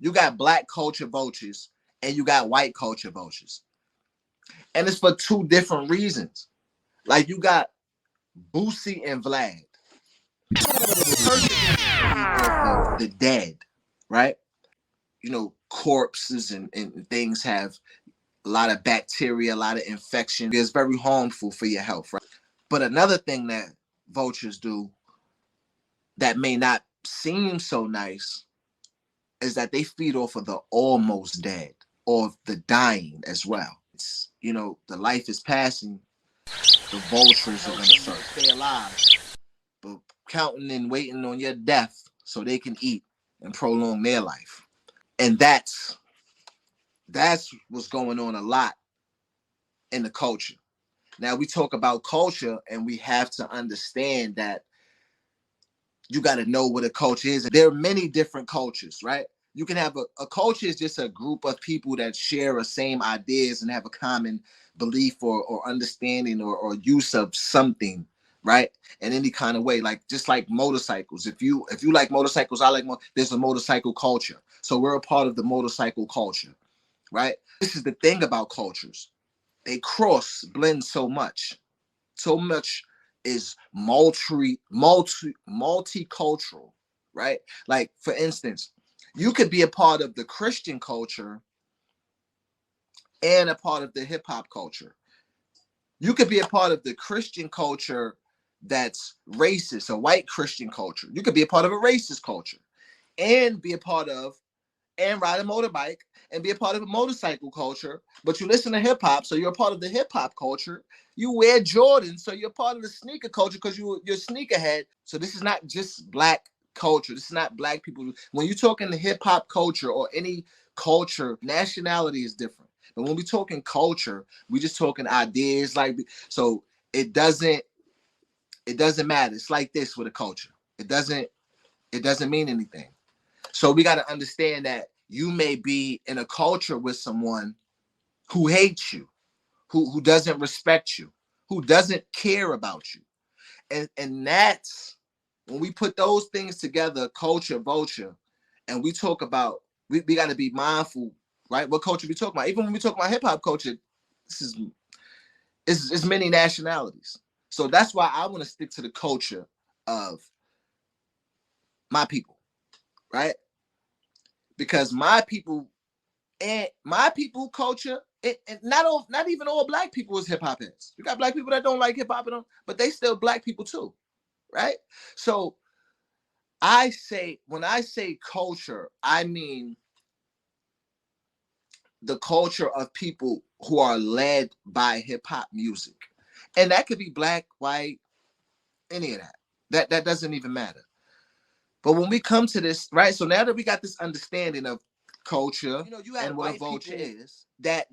You got black culture vultures and you got white culture vultures. And it's for two different reasons. Like you got Boosie and Vlad. Perfect of the dead, right? You know, corpses and things have a lot of bacteria, a lot of infection. It's very harmful for your health, right? But another thing that vultures do that may not seem so nice is that they feed off of the almost dead or the dying as well. It's, you know, the life is passing, the vultures are going to start stay alive, but counting and waiting on your death so they can eat and prolong their life. And that's what's going on a lot in the culture. Now we talk about culture and we have to understand that you got to know what a culture is. There are many different cultures, right? You can have a culture is just a group of people that share the same ideas and have a common belief or understanding or use of something, right? In any kind of way, like just like motorcycles. If you like motorcycles, I like there's a motorcycle culture. So we're a part of the motorcycle culture, right? This is the thing about cultures. They blend so much. So much is multicultural, right? Like for instance, you could be a part of the Christian culture and a part of the hip hop culture. You could be a part of the Christian culture that's racist, a white Christian culture. You could be a part of a racist culture and be a part of and ride a motorbike and be a part of a motorcycle culture, but you listen to hip hop, so you're a part of the hip hop culture. You wear Jordan, so you're part of the sneaker culture because you're sneakerhead. So this is not just black culture. This is not black people. When you're talking the hip hop culture or any culture, nationality is different. But when we're talking culture, we're just talking ideas. Like so, it doesn't matter. It's like this with a culture. It doesn't mean anything. So we got to understand that you may be in a culture with someone who hates you, who doesn't respect you, who doesn't care about you. And that's when we put those things together, culture, vulture, and we talk about, we got to be mindful, right? What culture we talk about? Even when we talk about hip hop culture, it's many nationalities. So that's why I want to stick to the culture of my people, right? Because my people culture, and not even all black people is hip hop heads. You got black people that don't like hip hop, but they still black people too, right? So when I say culture, I mean the culture of people who are led by hip hop music, and that could be black, white, any of that. That doesn't even matter. But when we come to this, right? So now that we got this understanding of culture, you and what a vulture is, that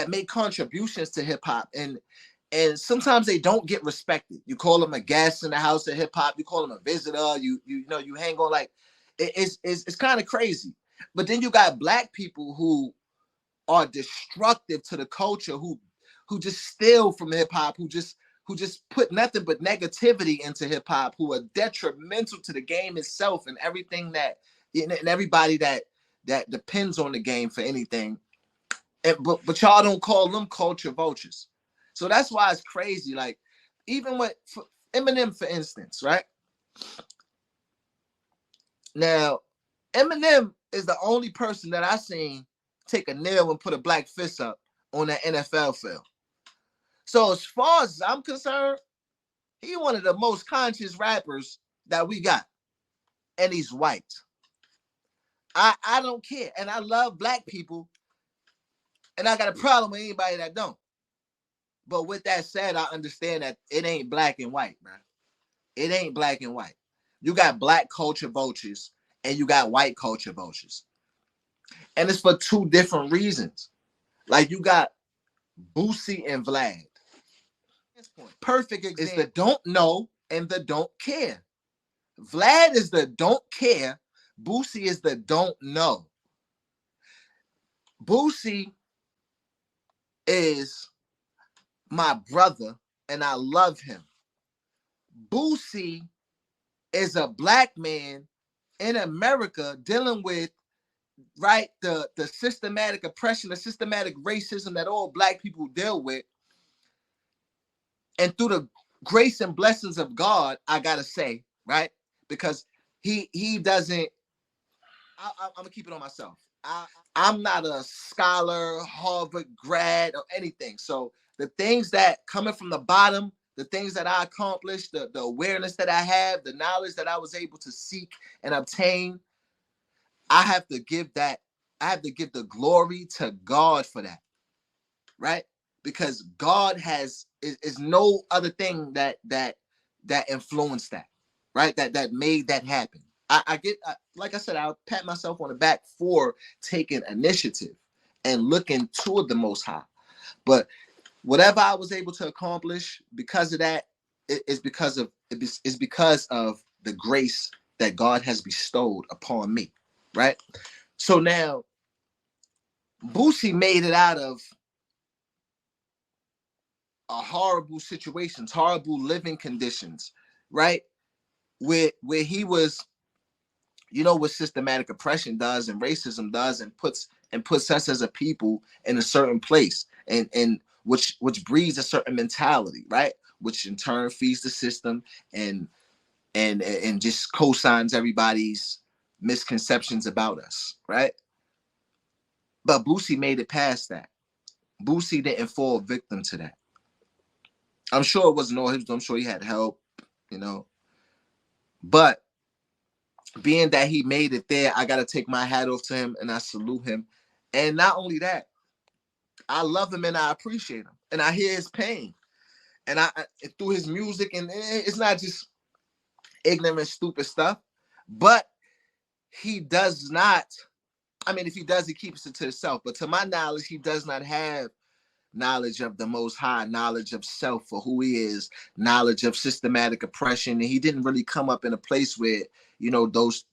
make contributions to hip hop, and sometimes they don't get respected. You call them a guest in the house of hip hop. You call them a visitor. You hang on like it's kind of crazy. But then you got black people who are destructive to the culture, who just steal from hip hop, who just put nothing but negativity into hip hop, who are detrimental to the game itself and everything that and everybody that depends on the game for anything. But y'all don't call them culture vultures. So that's why it's crazy. Like even with Eminem, for instance, right? Now, Eminem is the only person that I seen take a nail and put a black fist up on that NFL field. So as far as I'm concerned, he's one of the most conscious rappers that we got. And he's white. I don't care. And I love black people. And I got a problem with anybody that don't. But with that said, I understand that it ain't black and white, man. It ain't black and white. You got black culture vultures and you got white culture vultures. And it's for two different reasons. Like you got Boosie and Vlad. Perfect example. It's the don't know and the don't care. Vlad is the don't care. Boosie is the don't know. Boosie is my brother and I love him. Boosie is a black man in America dealing with right? The systematic oppression, the systematic racism that all black people deal with. And through the grace and blessings of God, I gotta say, right? Because he doesn't, I'm gonna keep it on myself. I'm not a scholar, Harvard grad, or anything. So the things that coming from the bottom, the things that I accomplished, the awareness that I have, the knowledge that I was able to seek and obtain, I have to give that, I have to give the glory to God for that, right? Because God is no other thing that influenced that, right? That made that happen. I get, like I said, I'll pat myself on the back for taking initiative and looking toward the Most High. But whatever I was able to accomplish because of that, it's because of the grace that God has bestowed upon me, right? So now, Boosie made it out of horrible situations, horrible living conditions, right? Where he was, you know, what systematic oppression does and racism does, and puts us as a people in a certain place, and which breeds a certain mentality, right? Which in turn feeds the system and just co-signs everybody's misconceptions about us, right? But Boosie made it past that. Boosie didn't fall victim to that. I'm sure it wasn't all his. I'm sure he had help, you know. But being that he made it there, I gotta take my hat off to him and I salute him. And not only that, I love him and I appreciate him, and I hear his pain, and I through his music, and it's not just ignorant, stupid stuff, but he does not. I mean, if he does, he keeps it to himself. But to my knowledge, he does not have knowledge of the Most High, knowledge of self for who he is, knowledge of systematic oppression, and he didn't really come up in a place where, you know, those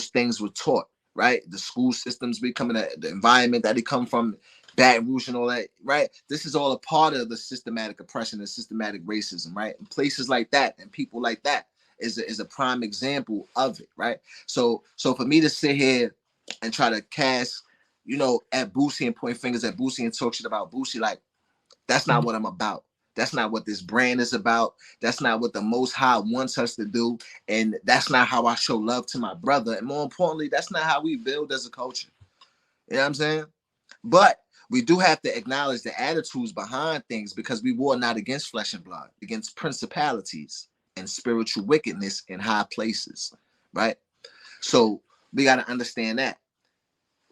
things were taught, right? The school systems becoming the environment that he come from, Baton Rouge and all that, right? This is all a part of the systematic oppression and systematic racism, right? And places like that and people like that is a prime example of it, right? So for me to sit here and try to cast, you know, at Boosie and point fingers at Boosie and talk shit about Boosie, like, that's not what I'm about. That's not what this brand is about. That's not what the Most High wants us to do. And that's not how I show love to my brother. And more importantly, that's not how we build as a culture. You know what I'm saying? But we do have to acknowledge the attitudes behind things, because we war not against flesh and blood, against principalities and spiritual wickedness in high places, right? So we got to understand that.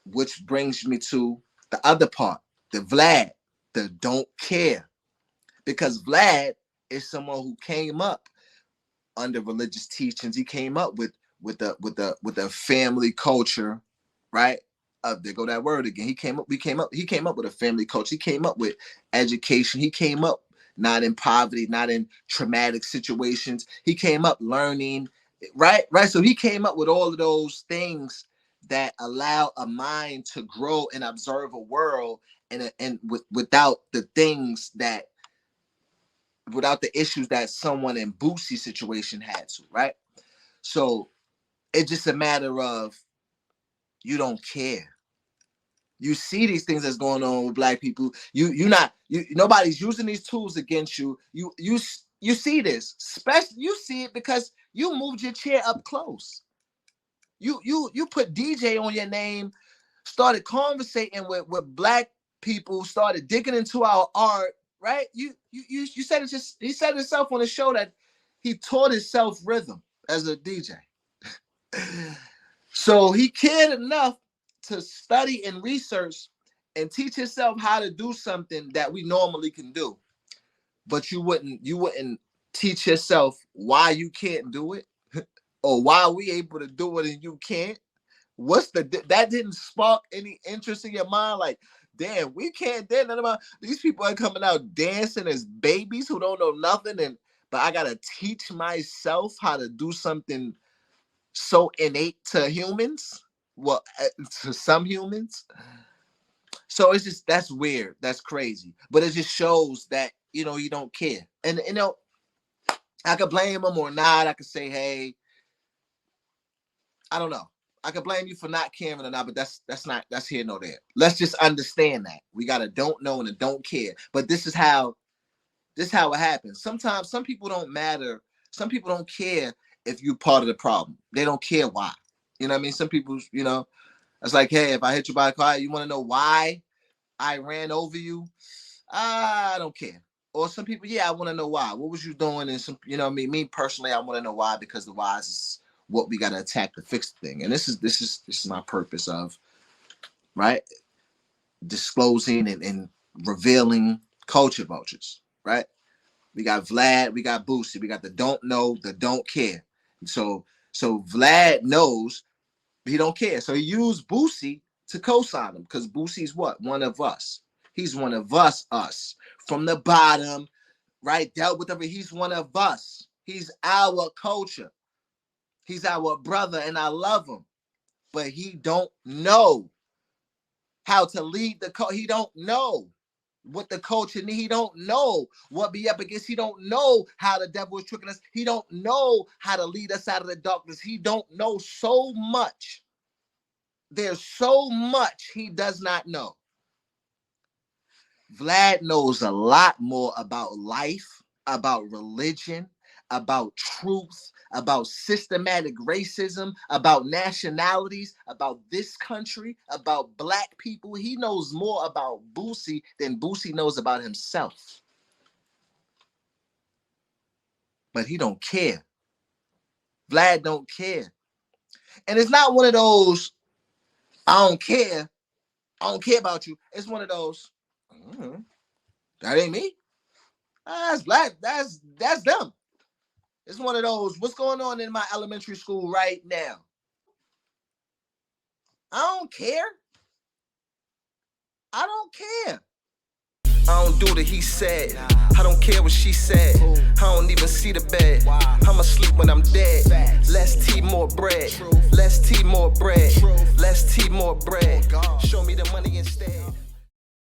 Which brings me to the other part, the Vlad, the don't care. Because Vlad is someone who came up under religious teachings. He came up with a family culture, right? There go that word again. He came up with a family culture. He came up with education. He came up not in poverty, not in traumatic situations. He came up learning, right? Right. So he came up with all of those things that allow a mind to grow and observe a world, without the things that, without the issues that someone in Boosie's situation had to, right? So it's just a matter of, you don't care. You see these things that's going on with black people. Nobody's using these tools against you. You see this, especially you see it because you moved your chair up close. You put DJ on your name, started conversating with black people, started digging into our art, right? You said it just, he said himself on the show that he taught himself rhythm as a DJ. So he cared enough to study and research and teach himself how to do something that we normally can do. But you wouldn't teach yourself why you can't do it, or why we able to do it and you can't. That didn't spark any interest in your mind? Like, damn, we can't dance. None of these people are coming out dancing as babies who don't know nothing, but I gotta teach myself how to do something so innate to humans. Well, to some humans. So it's just, that's weird. That's crazy. But it just shows that, you know, you don't care. And you know, I could blame him or not. I could say, hey, I don't know. I can blame you for not caring or not, but that's here nor there. Let's just understand that. We got a don't know and a don't care. But this is how it happens. Sometimes some people don't matter. Some people don't care if you're part of the problem. They don't care why. You know what I mean? Some people, you know, it's like, hey, if I hit you by a car, you want to know why I ran over you? I don't care. Or some people, yeah, I want to know why. What was you doing? And some, you know what I mean? Me personally, I want to know why, because the why is what we got to attack to fix the thing. And this is my purpose of, right? Disclosing and revealing culture vultures, right? We got Vlad, we got Boosie, we got the don't know, the don't care. So Vlad knows he don't care. So he used Boosie to co-sign him, because Boosie's what? One of us. He's one of us from the bottom, right? Dealt with everything. He's one of us. He's our culture. He's our brother, and I love him. But he don't know how to lead the culture. He don't know what the culture need. He don't know what be up against. He don't know how the devil is tricking us. He don't know how to lead us out of the darkness. He don't know so much. There's so much he does not know. Vlad knows a lot more about life, about religion, about truth, about systematic racism, about nationalities, about this country, about black people. He knows more about Boosie than Boosie knows about himself. But he don't care. Vlad don't care. And it's not one of those, I don't care about you. It's one of those, that ain't me. That's Vlad. That's them. It's one of those, what's going on in my elementary school right now? I don't care. I don't care. I don't do the he said. I don't care what she said. I don't even see the bed. I'ma sleep when I'm dead. Less tea, more bread. Less tea, more bread. Less tea, more bread. Show me the money instead.